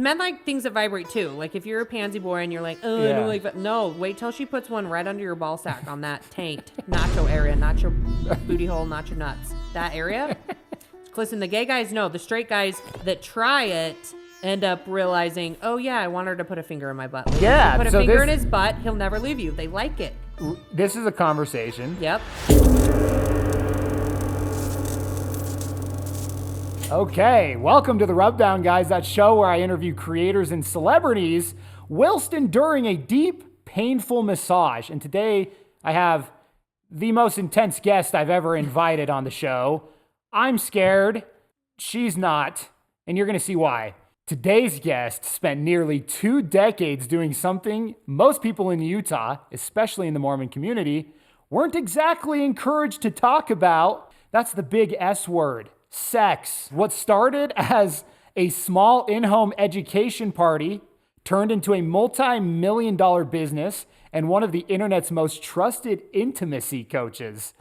men like things that vibrate too. Like if you're a pansy boy and you're like, oh, I don't like that. No, wait till she puts one right under your ball sack on that taint, nacho area, not your booty hole, not your nuts. That area. Listen, the gay guys know. The straight guys that try it end up realizing, oh yeah, I want her to put a finger in my butt. Yeah. Put a finger in his butt, he'll never leave you. They like it. This is a conversation. Yep. Okay, welcome to the Rubdown, guys, that show where I interview creators and celebrities whilst enduring a deep, painful massage. And today I have the most intense guest I've ever invited on the show. I'm scared, she's not, and you're going to see why. Today's guest spent nearly 2 decades doing something most people in Utah, especially in the Mormon community, weren't exactly encouraged to talk about. That's the big S word. Sex. What started as a small in-home education party turned into a multi-million-dollar business and one of the internet's most trusted intimacy coaches.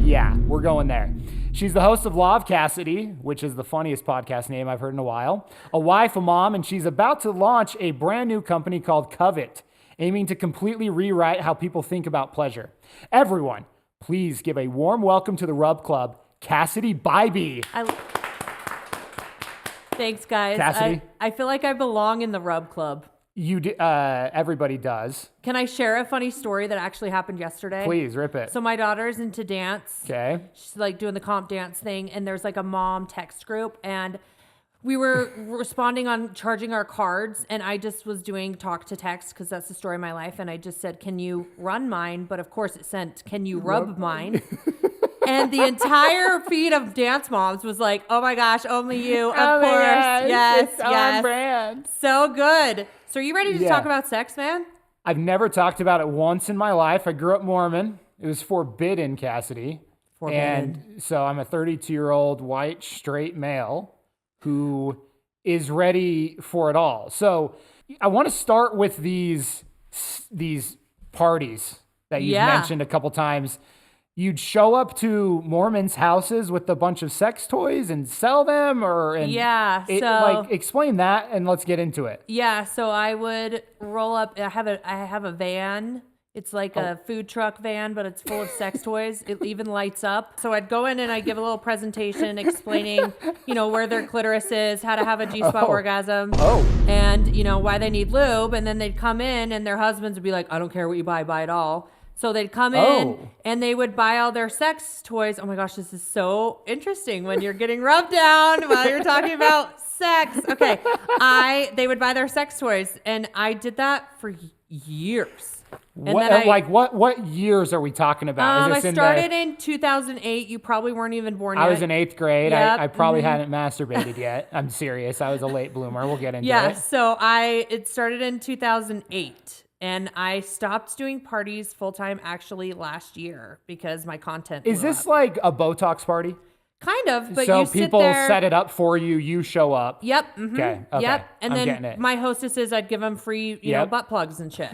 Yeah, we're going there. She's the host of Law of Cassidy, which is the funniest podcast name I've heard in a while, a wife, a mom, and she's about to launch a brand new company called Covet, aiming to completely rewrite how people think about pleasure. Everyone, please give a warm welcome to the Rub Club, Cassidy Bybee. Thanks, guys. Cassidy? I feel like I belong in the Rub Club. Everybody does. Can I share a funny story that actually happened yesterday? Please, rip it. So my daughter's into dance. Okay. She's like doing the comp dance thing, and there's like a mom text group, and we were responding on charging our cards, and I just was doing talk to text because that's the story of my life, and I just said, can you run mine? But of course it sent, can you rub mine? And the entire feed of dance moms was like, oh my gosh, only you, of course. Yes, it's on brand. So good. So are you ready to talk about sex, man? I've never talked about it once in my life. I grew up Mormon. It was forbidden, Cassidy. And so I'm a 32-year-old white straight male who is ready for it all. So I want to start with these parties that you've mentioned a couple times. You'd show up to Mormons' houses with a bunch of sex toys and sell them, explain that and let's get into it. Yeah, so I would roll up. I have a van. It's like a food truck van, but it's full of sex toys. It even lights up. So I'd go in and I'd give a little presentation explaining, where their clitoris is, how to have a G-spot orgasm, and why they need lube. And then they'd come in and their husbands would be like, I don't care what you buy it all. So they'd come in and they would buy all their sex toys. Oh my gosh, this is so interesting when you're getting rubbed down while you're talking about sex. Okay, they would buy their sex toys, and I did that for years. And what years are we talking about? I started in 2008. You probably weren't even born yet. I was in 8th grade. Yep. I probably hadn't masturbated yet. I'm serious. I was a late bloomer. We'll get into it. Yeah, so it started in 2008. And I stopped doing parties full-time actually last year because my content Is this like a Botox party? Kind of, but so you sit there. So people set it up for you, you show up. Yep. Mm-hmm. Okay. Yep. And I'm then my hostesses, I'd give them free, butt plugs and shit.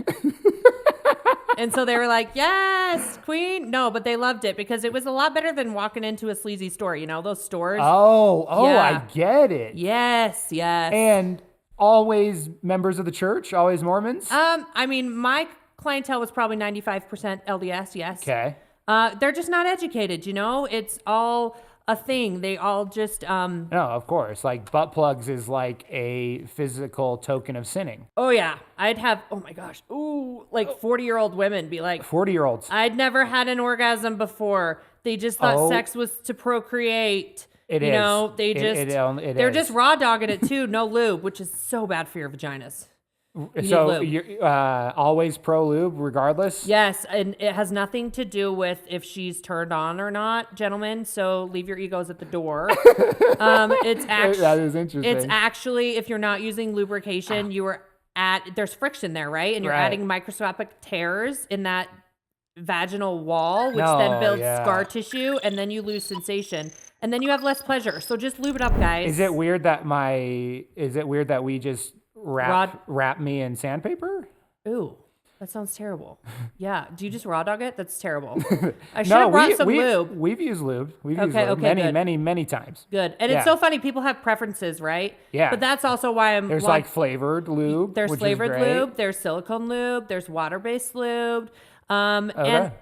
And so they were like, yes, queen. No, but they loved it because it was a lot better than walking into a sleazy store, those stores. I get it. Yes. And always members of the church, always Mormons? My clientele was probably 95% LDS, yes. Okay. They're just not educated, It's all a thing. They all just... No, of course. Like, butt plugs is like a physical token of sinning. Oh, yeah. I'd have, oh my gosh, 40-year-old women be like... 40-year-olds. I'd never had an orgasm before. They just thought sex was to procreate. They're just raw dogging it too. No lube, which is so bad for your vaginas. So you're always pro lube regardless? Yes, and it has nothing to do with if she's turned on or not, gentlemen. So leave your egos at the door. That is interesting. It's actually, if you're not using lubrication, there's friction there, right? And you're adding microscopic tears in that vaginal wall, which then builds scar tissue, and then you lose sensation. And then you have less pleasure. So just lube it up, guys. Is it weird that we just wrap me in sandpaper? Ooh. That sounds terrible. Yeah. Do you just raw dog it? That's terrible. I should have brought some lube. We've used lube. We've used Okay, lube okay, many, good. many, many times. Good. And Yeah. it's so funny. People have preferences, right? Yeah. But that's also why I'm There's like flavored lube. there's which flavored is great. lube, there's silicone lube, there's water-based lube. Okay. And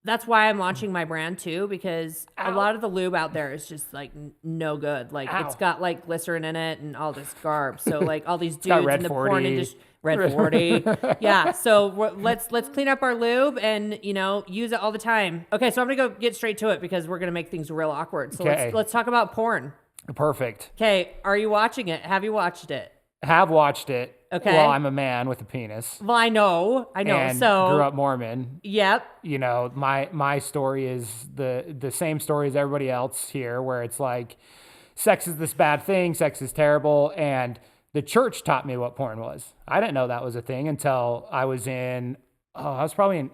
that's why I'm launching my brand too, because a Ow. lot of the lube out there is just like no good. Like it's Ow. got like glycerin in it and all this garb. So like all these got dudes Red in the 40. porn industry, Red 40. Yeah. So let's clean up our lube and use it all the time. Okay. So I'm gonna go get straight to it because we're gonna make things real awkward. So Okay. let's talk about porn. Perfect. Okay. Are you watching it? Have you watched it? Have watched it. Okay. Well, I'm a man with a penis. Well, I know. And So grew up Mormon. Yep. My story is the same story as everybody else here, where it's like sex is this bad thing, sex is terrible, and the church taught me what porn was. I didn't know that was a thing until I was probably in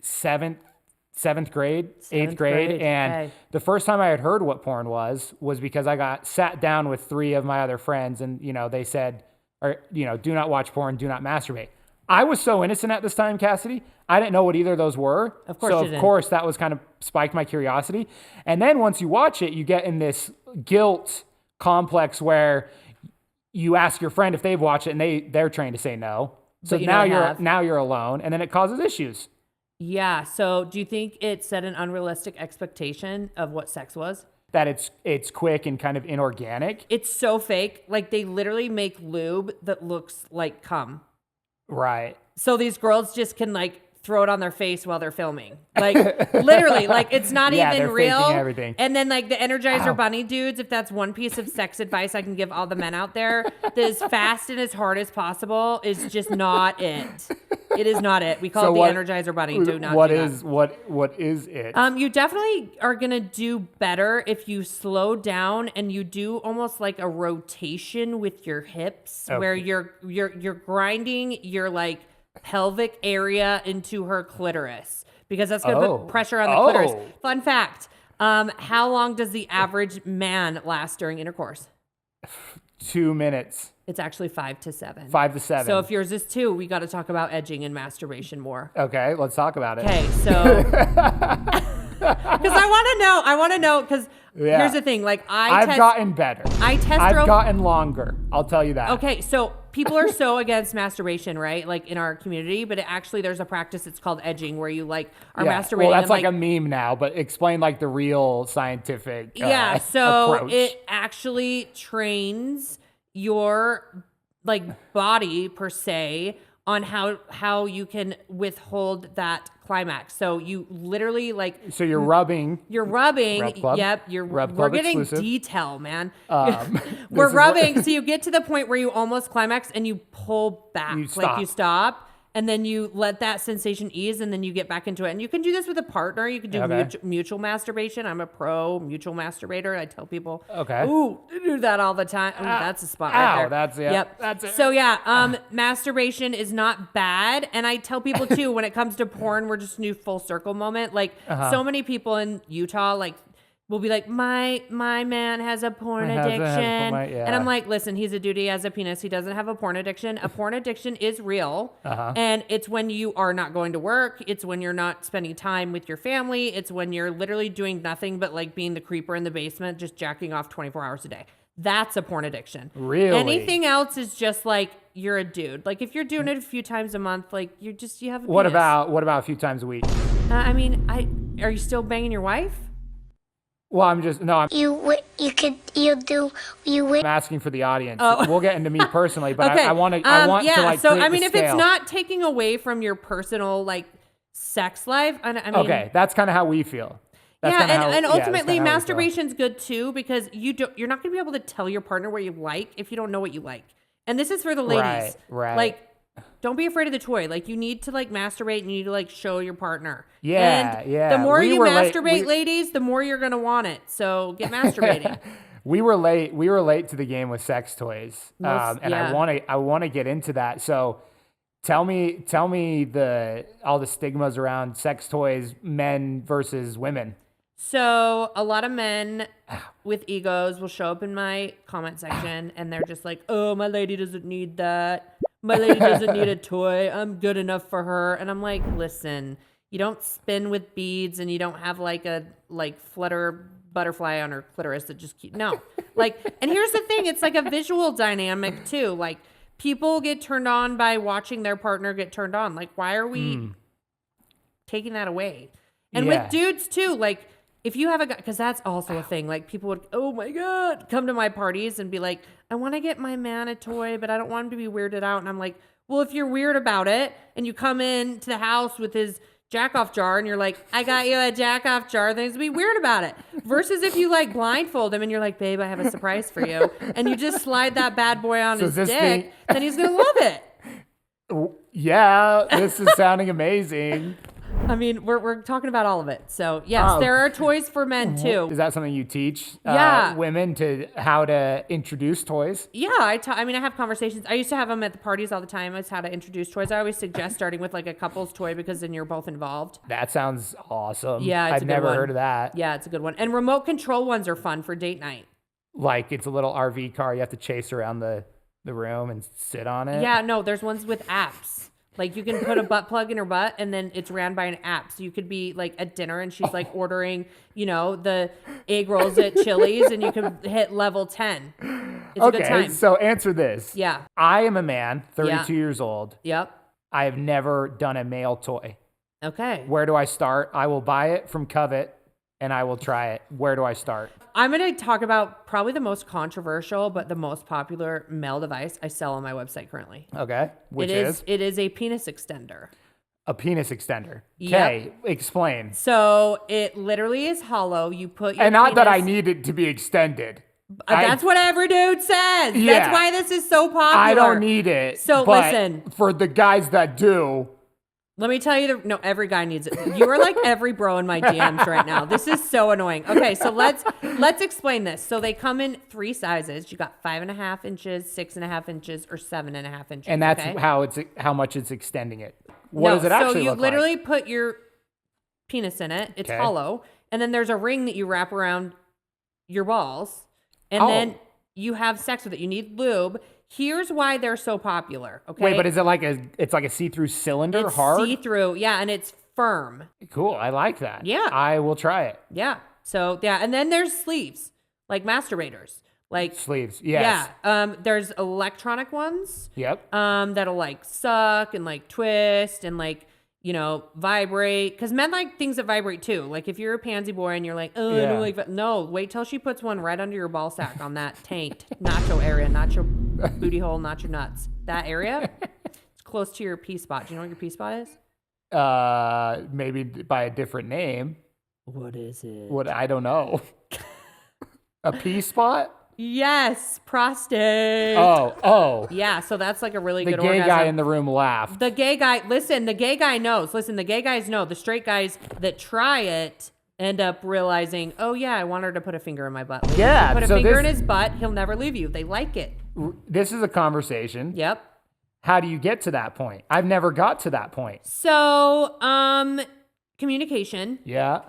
seventh grade, eighth grade, and okay. the first time I had heard what porn was because I got sat down with 3 of my other friends, and they said, do not watch porn, do not masturbate. I was so innocent at this time, Cassidy. I didn't know what either of those were. Of course so you of didn't. course that was kind of spiked my curiosity. And then once you watch it, you get in this guilt complex where you ask your friend if they've watched it, and they're trained to say no. So now you're alone, and then it causes issues. Yeah. So do you think it set an unrealistic expectation of what sex was? That it's quick and kind of inorganic. It's so fake. Like they literally make lube that looks like cum. Right. So these girls just can like throw it on their face while they're filming. Like literally, like it's not Yeah, even they're real. faking everything. And then like the Energizer Ow. Bunny dudes, if that's one piece of sex advice I can give all the men out there, that as fast and as hard as possible is just not it. It is not it. We call it the Energizer Bunny. Do not do that. What is it? You definitely are gonna do better if you slow down and you do almost like a rotation with your hips, where you're grinding your like pelvic area into her clitoris, because that's gonna put pressure on the clitoris. Fun fact: how long does the average man last during intercourse? 2 minutes. It's actually 5 to 7. 5 to 7. So if yours is 2, we got to talk about edging and masturbation more. Okay, let's talk about it. Okay, so because I want to know because here's the thing, like I've gotten better. I've gotten longer. I'll tell you that. Okay, so people are so against masturbation, right? Like in our community, but there's a practice. It's called edging, where you like are masturbating. Well, that's like a meme now, but explain like the real scientific. So approach. it actually trains your like body per se on how you can withhold that climax. So you literally like. So you're rubbing. Rub club. Yep. We're getting exclusive. Detail, man. We're rubbing. So you get to the point where you almost climax and you pull back. You stop. And then you let that sensation ease, and then you get back into it. And you can do this with a partner. You can do mutual masturbation. I'm a pro mutual masturbator. I tell people, ooh, do that all the time. Ooh, that's a spot right there. That's it. Yep. That's it. So masturbation is not bad. And I tell people too, when it comes to porn, we're just a new full circle moment. Like so many people in Utah, like, will be like, my man has a porn addiction. And I'm like, listen, he's a dude, he has a penis. He doesn't have a porn addiction. A porn addiction is real. And it's when you are not going to work. It's when you're not spending time with your family. It's when you're literally doing nothing but like being the creeper in the basement, just jacking off 24 hours a day. That's a porn addiction. Really? Anything else is just like, you're a dude. Like if you're doing it a few times a month, like you have a What penis. about a few times a week? Are you still banging your wife? Well, I'm asking for the audience. We'll get into me personally, but okay. I want to like. So I mean, if it's not taking away from your personal like sex life, I mean, okay, that's kind of how we feel. And ultimately, masturbation's good too, because you're not gonna be able to tell your partner what you like if you don't know what you like. And this is for the ladies, right? Like, don't be afraid of the toy. Like, you need to like masturbate, and you need to like show your partner. Yeah. The more you masturbate, ladies, the more you're gonna want it. So get masturbating. We were late to the game with sex toys, and I want to get into that. So tell me all the stigmas around sex toys, men versus women. So a lot of men with egos will show up in my comment section, and they're just like, "Oh, my lady doesn't need that." my lady doesn't need a toy. I'm good enough for her. And I'm like, listen, you don't spin with beads and you don't have like a flutter butterfly on her clitoris that just no. Like, and here's the thing, it's like a visual dynamic too. Like, people get turned on by watching their partner get turned on. Like, why are we taking that away? And with dudes too, like, if you have a guy, because that's also a thing. Like, people would, oh my God, come to my parties and be like, I want to get my man a toy, but I don't want him to be weirded out. And I'm like, well, if you're weird about it and you come in to the house with his jack-off jar and you're like, I got you a jack-off jar, then he's be weird about it. Versus if you like blindfold him and you're like, babe, I have a surprise for you. And you just slide that bad boy on his dick, then he's going to love it. Yeah, this is sounding amazing. I mean, we're talking about all of it. So, yes, there are toys for men, too. Is that something you teach women to how to introduce toys? Yeah, I have conversations. I used to have them at the parties all the time as how to introduce toys. I always suggest starting with like a couple's toy because then you're both involved. That sounds awesome. Yeah, I've never heard of that. Yeah, it's a good one. And remote control ones are fun for date night. Like, it's a little RV car you have to chase around the room and sit on it? Yeah, no, there's ones with apps. Like, you can put a butt plug in her butt and then it's ran by an app. So you could be like at dinner and she's like ordering, the egg rolls at Chili's and you can hit level 10. It's a good time. So answer this. Yeah. I am a man, 32 years old. Yep. I have never done a male toy. Okay. Where do I start? I will buy it from Covet and I will try it. Where do I start? I'm going to talk about probably the most controversial, but the most popular male device I sell on my website currently. Okay. Which is? It is a penis extender. A penis extender. Okay. Yep. Explain. So it literally is hollow. You put your And not penis, that I need it to be extended. That's what every dude says. Yeah. That's why this is so popular. I don't need it. So but listen. For the guys that do. Let me tell you, no, every guy needs it. You are like every bro in my DMs right now. This is so annoying. Okay, so let's explain this. So they come in 3 sizes. You got 5.5 inches, 6.5 inches, or 7.5 inches. And that's how much it's extending it. What does it actually look like? So you literally put your penis in it. It's hollow. And then there's a ring that you wrap around your balls. And then you have sex with it. You need lube. Here's why they're so popular, okay? Wait, but is it like it's like a see-through cylinder, hard? See-through, yeah, and it's firm. Cool, I like that. Yeah. I will try it. Yeah, so, yeah, and then there's sleeves, like masturbators. Like sleeves, yes. Yeah, there's electronic ones. Yep. That'll, like, suck and, like, twist and, like, vibrate. Because men like things that vibrate, too. Like, if you're a pansy boy and you're like, oh, I don't like... No, wait till she puts one right under your ball sack on that taint. Nacho area, not your booty hole, not your nuts. That area, it's close to your P spot. Do you know what your P spot is? Maybe by a different name. What is it? What? I don't know. A P spot? Yes, prostate. Oh. Yeah, so that's like a really good orgasm. The gay guy in the room laughed. The gay guy, listen, the gay guy knows. Listen, the gay guys know. The straight guys that try it end up realizing, oh yeah, I want her to put a finger in my butt. Yeah. Put a finger in his butt, he'll never leave you. They like it. This is a conversation. Yep. How do you get to that point? I've never got to that point. So, communication. Yeah.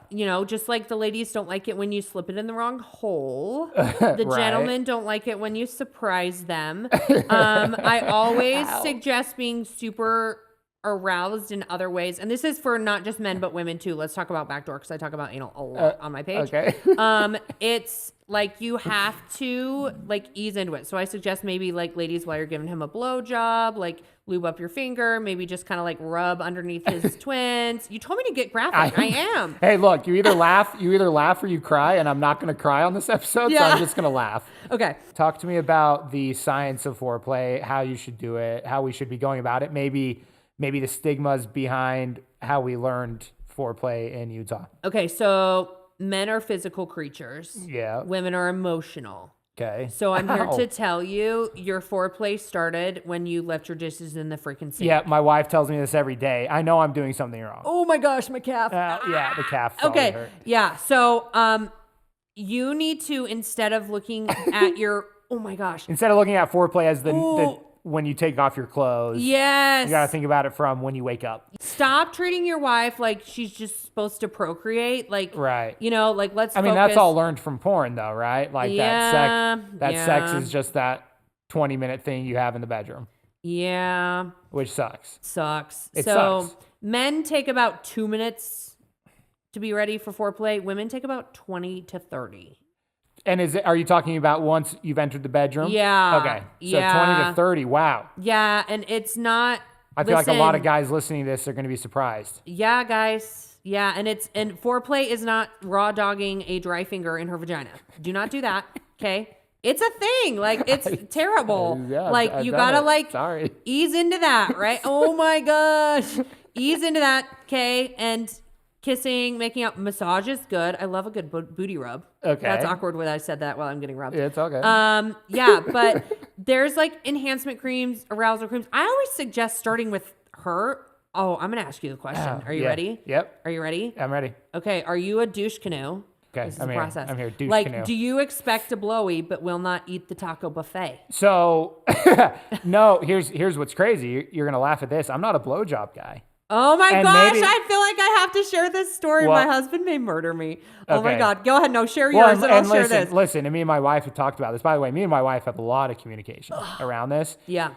Just like the ladies don't like it when you slip it in the wrong hole. The right. gentlemen don't like it when you surprise them. I always suggest being super aroused in other ways. And this is for not just men, but women too. Let's talk about backdoor because I talk about anal a lot on my page. Okay. It's like you have to like ease into it. So I suggest maybe like ladies while you're giving him a blowjob, like lube up your finger, maybe just kind of like rub underneath his twins. You told me to get graphic. I am. Hey, look, you either laugh or you cry, and I'm not going to cry on this episode, so I'm just going to laugh. Okay. Talk to me about the science of foreplay, how you should do it, how we should be going about it, maybe the stigmas behind how we learned foreplay in Utah. Okay, so men are physical creatures. Yeah. Women are emotional. Okay. So I'm here to tell you, your foreplay started when you left your dishes in the freaking sink. Yeah, my wife tells me this every day. I know I'm doing something wrong. Oh my gosh, my calf. Yeah, the calf. Okay. Hurt. Yeah. So you need to, instead of looking at your, oh my gosh. Instead of looking at foreplay as the when you take off your clothes. Yes. You got to think about it from when you wake up. Stop treating your wife like she's just supposed to procreate. Like, right. Like let's focus. That's all learned from porn though, right? Like yeah, that sex is just that 20-minute thing you have in the bedroom. Yeah. which sucks. It sucks. Men take about 2 minutes to be ready for foreplay. Women take about 20 to 30. And are you talking about once you've entered the bedroom? Yeah. Okay. So 20 to 30. Wow. Yeah, and it's not. I feel like a lot of guys listening to this are going to be surprised. Yeah, guys. Yeah, and foreplay is not raw dogging a dry finger in her vagina. Do not do that. Okay. It's a thing. Like, it's terrible. Yeah, like, you gotta Sorry. ease into that, right? Oh my gosh. Ease into that. Okay. And kissing, making out, massage is good. I love a good booty rub. Okay. That's awkward when I said that while I'm getting rubbed. Yeah, it's okay. Yeah, but there's like enhancement creams, arousal creams. I always suggest starting with her. Oh, I'm going to ask you the question. Are you ready? Yep. Are you ready? I'm ready. Okay. Are you a douche canoe? Okay. This is I'm a here. process. I'm here. Douche like, canoe. do you expect a blowy but will not eat the taco buffet? So, no, here's what's crazy. You're going to laugh at this. I'm not a blowjob guy. Oh my And gosh, maybe- I feel like I have to share this story. Well- My husband may murder me. Oh my Okay. God. Go ahead. No, share yours and I'll share this. Listen, and me and my wife have talked about this. By the way, me and my wife have a lot of communication around this. Yeah.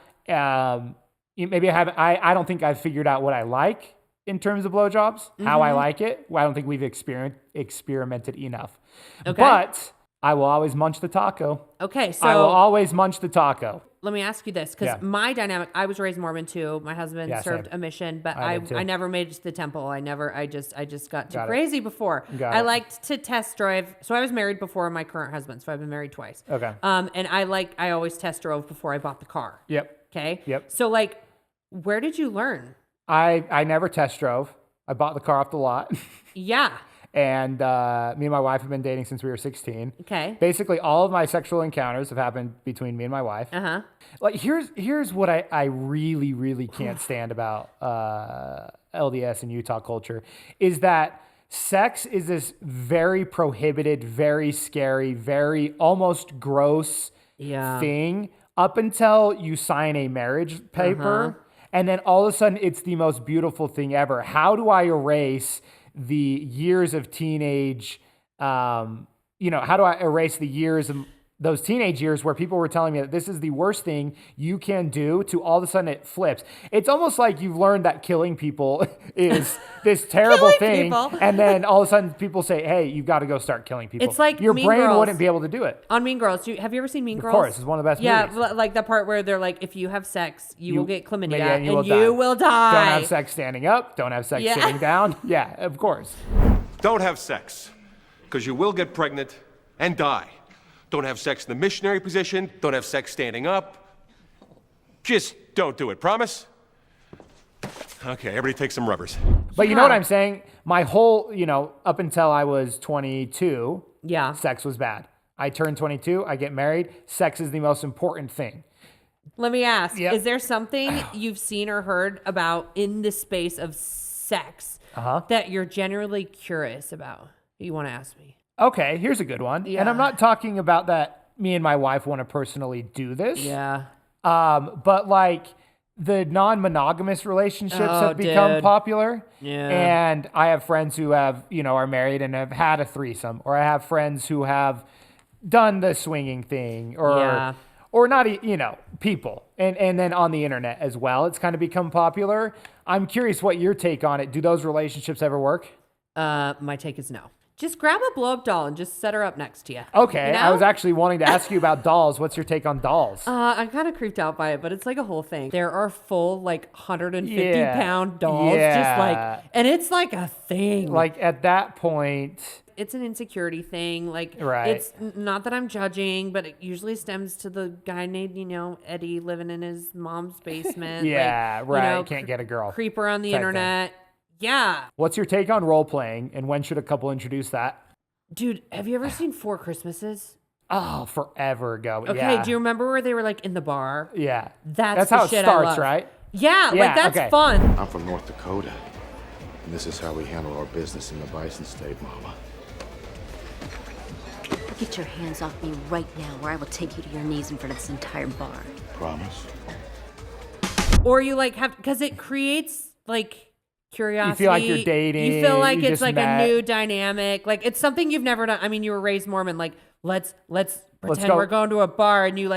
Maybe I don't think I've figured out what I like in terms of blowjobs, how I like it. Well, I don't think we've experimented enough. Okay. But I will always munch the taco. Okay. So I will always munch the taco. let me ask you this, because my dynamic, I was raised Mormon too. My husband served same. a mission, but I did too. I never made it to the temple. I just got too Got it. crazy before. Got I it. liked to test drive. So I was married before my current husband. So I've been married twice. Okay. And I always test drove before I bought the car. Yep. Okay. Yep. So like, where did you learn? I never test drove. I bought the car off the lot. Yeah. And me and my wife have been dating since we were 16. Okay. Basically, all of my sexual encounters have happened between me and my wife. Uh-huh. Like, here's what I really, really can't stand about LDS and Utah culture is that sex is this very prohibited, very scary, very almost gross thing up until you sign a marriage paper. And then all of a sudden, it's the most beautiful thing ever. How do I erase the years of teenage, how do I erase the years of those teenage years where people were telling me that this is the worst thing you can do to all of a sudden it flips. It's almost like you've learned that killing people is this terrible thing. People. And then all of a sudden people say, hey, you've got to go start killing people. It's like your Mean brain Girls. wouldn't be able to do it. On Mean Girls. Have you ever seen Mean Girls? Of course, it's one of the best movies. Yeah, like the part where they're like, if you have sex, you will get chlamydia and you will Don't die. have sex standing up. Don't have sex sitting down. Yeah, of course. Don't have sex, because you will get pregnant and die. Don't have sex in the missionary position. Don't have sex standing up. Just don't do it. Promise? Okay, everybody take some rubbers. But you know what I'm saying? My whole, up until I was 22, sex was bad. I turned 22, I get married. Sex is the most important thing. Let me ask, Yep. is there something you've seen or heard about in the space of sex that you're generally curious about? You want to ask me? Okay, here's a good one. Yeah. And I'm not talking about that me and my wife want to personally do this. Yeah. But like the non-monogamous relationships have become popular. Yeah. And I have friends who have, are married and have had a threesome, or I have friends who have done the swinging thing or not, people. And then on the internet as well, it's kind of become popular. I'm curious what your take on it. Do those relationships ever work? My take is no. Just grab a blow-up doll and just set her up next to you. Okay, You know? I was actually wanting to ask you about dolls. What's your take on dolls? I'm kind of creeped out by it, but it's like a whole thing. There are full 150-pound dolls, Yeah. and it's like a thing. Like at that point, It's an insecurity thing. Right. It's not that I'm judging, but it usually stems to the guy named, Eddie living in his mom's basement. yeah, right. Can't get a girl. Creeper on the type thing. internet. Yeah. What's your take on role playing, and when should a couple introduce that? Dude, have you ever seen Four Christmases? Oh, forever ago. Okay, yeah. do you remember where they were in the bar? Yeah. That's how the it shit I starts, love. right? Yeah, Yeah, that's okay. fun. I'm from North Dakota, and this is how we handle our business in the Bison State, Mama. Get your hands off me right now, or I will take you to your knees in front of this entire bar. Promise? Or you have, because it creates curiosity. You feel like you're dating, You feel like you it's just a met. new dynamic. It's something you've never done. I mean, you were raised Mormon. Let's pretend go. we're going to a bar and you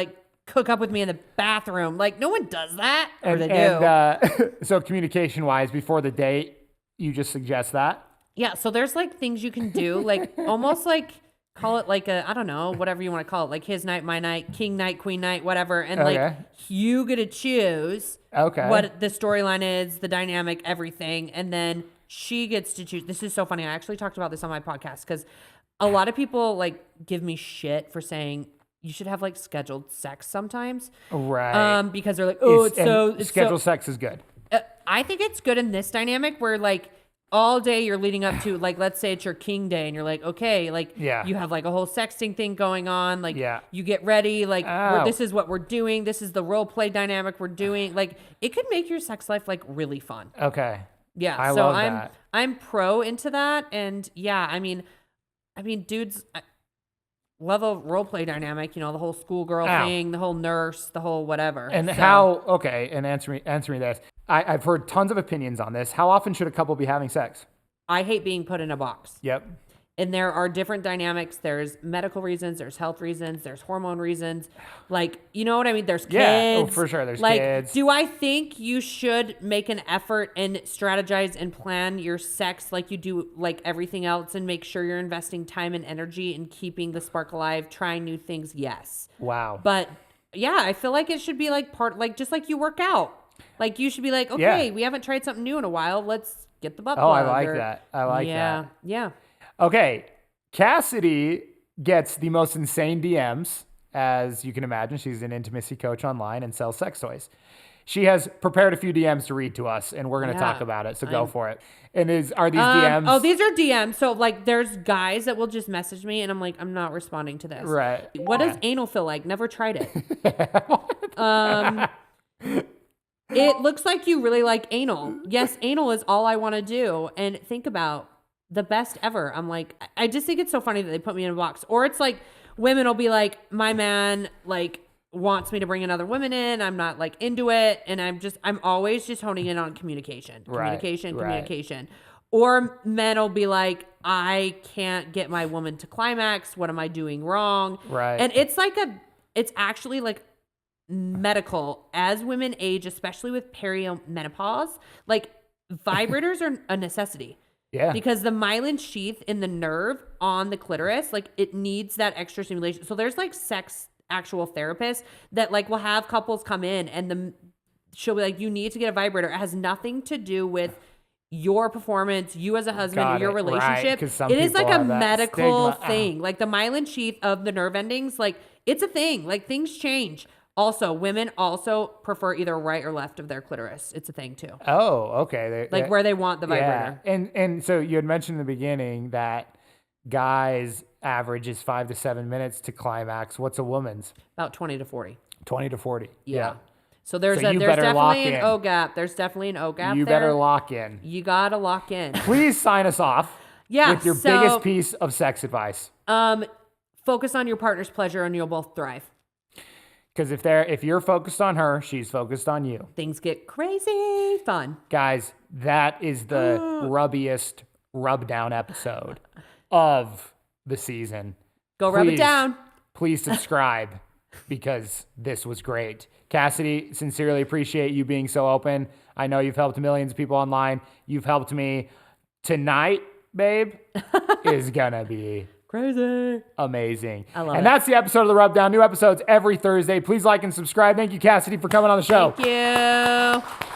hook up with me in the bathroom. Like, no one does that. Or And, they do. so communication-wise, before the date, you just suggest that? Yeah, so there's like things you can do, like almost like call it like I don't know, whatever you want to call it, like his night, my night, king night, queen night, whatever. And like you get to choose what the storyline is, the dynamic, everything. And then she gets to choose. This is so funny. I actually talked about this on my podcast because a lot of people like give me shit for saying you should have like scheduled sex sometimes. Right. Because they're like, scheduled sex is good. I think it's good in this dynamic where like all day you're leading up to like, let's say it's your king day and you're like, okay, like you have like a whole sexting thing going on. Like you get ready, like this is what we're doing. This is the role play dynamic we're doing. Like it could make your sex life like really fun. Okay. Yeah. I love that. I'm pro into that. And yeah, I mean, dudes love a role play dynamic, you know, the whole schoolgirl thing, the whole nurse, the whole whatever. And and answer me this. I've heard tons of opinions on this. How often should a couple be having sex? I hate being put in a box. Yep. And there are different dynamics. There's medical reasons, there's health reasons, there's hormone reasons. Like, you know what I mean? There's kids. Yeah, for sure. There's like, kids. Do I think you should make an effort and strategize and plan your sex like you do like everything else and make sure you're investing time and energy in keeping the spark alive, trying new things? Yes. Wow. But yeah, I feel like it should be like just like you work out. Like you should be like, okay, we haven't tried something new in a while. Let's get the butt plug. Oh, I like that. I like that. Yeah. Okay. Cassidy gets the most insane DMs. As you can imagine, she's an intimacy coach online and sells sex toys. She has prepared a few DMs to read to us, and we're going to talk about it. So go for it. And are these DMs? Oh, these are DMs. So like, there's guys that will just message me, and I'm like, I'm not responding to this. Right. What does anal feel like? Never tried it. It looks like you really like anal. Yes, anal is all I want to do. And think about the best ever. I'm like, I just think it's so funny that they put me in a box. Or it's like women will be like, my man like wants me to bring another woman in. I'm not like into it. And I'm always just honing in on communication. Communication. Or men will be like, I can't get my woman to climax. What am I doing wrong? Right. And it's actually like medical as women age, especially with perimenopause, like vibrators are a necessity. Yeah. Because the myelin sheath in the nerve on the clitoris, like it needs that extra stimulation. So there's like actual therapists that like will have couples come in and she'll be like, you need to get a vibrator. It has nothing to do with your performance, you as a husband, or your relationship. Right, it is like a medical thing. Like the myelin sheath of the nerve endings, like it's a thing. Like things change. Also, women also prefer either right or left of their clitoris. It's a thing too. Oh, okay. Where they want the vibrator. Yeah. And so you had mentioned in the beginning that guys average is 5 to 7 minutes to climax. What's a woman's? About 20 to 40. 20 to 40. Yeah. So there's definitely an O gap. There's definitely an O gap. You better lock in. You gotta lock in. Please sign us off. With your biggest piece of sex advice. Focus on your partner's pleasure and you'll both thrive. Because if you're focused on her, she's focused on you. Things get crazy fun. Guys, that is the rubbiest rub down episode of the season. Rub it down. Please subscribe because this was great. Cassidy, sincerely appreciate you being so open. I know you've helped millions of people online. You've helped me. Tonight, babe, is gonna be crazy. Amazing. I love it. And that's the episode of The Rub Down. New episodes every Thursday. Please like and subscribe. Thank you, Cassidy, for coming on the show. Thank you.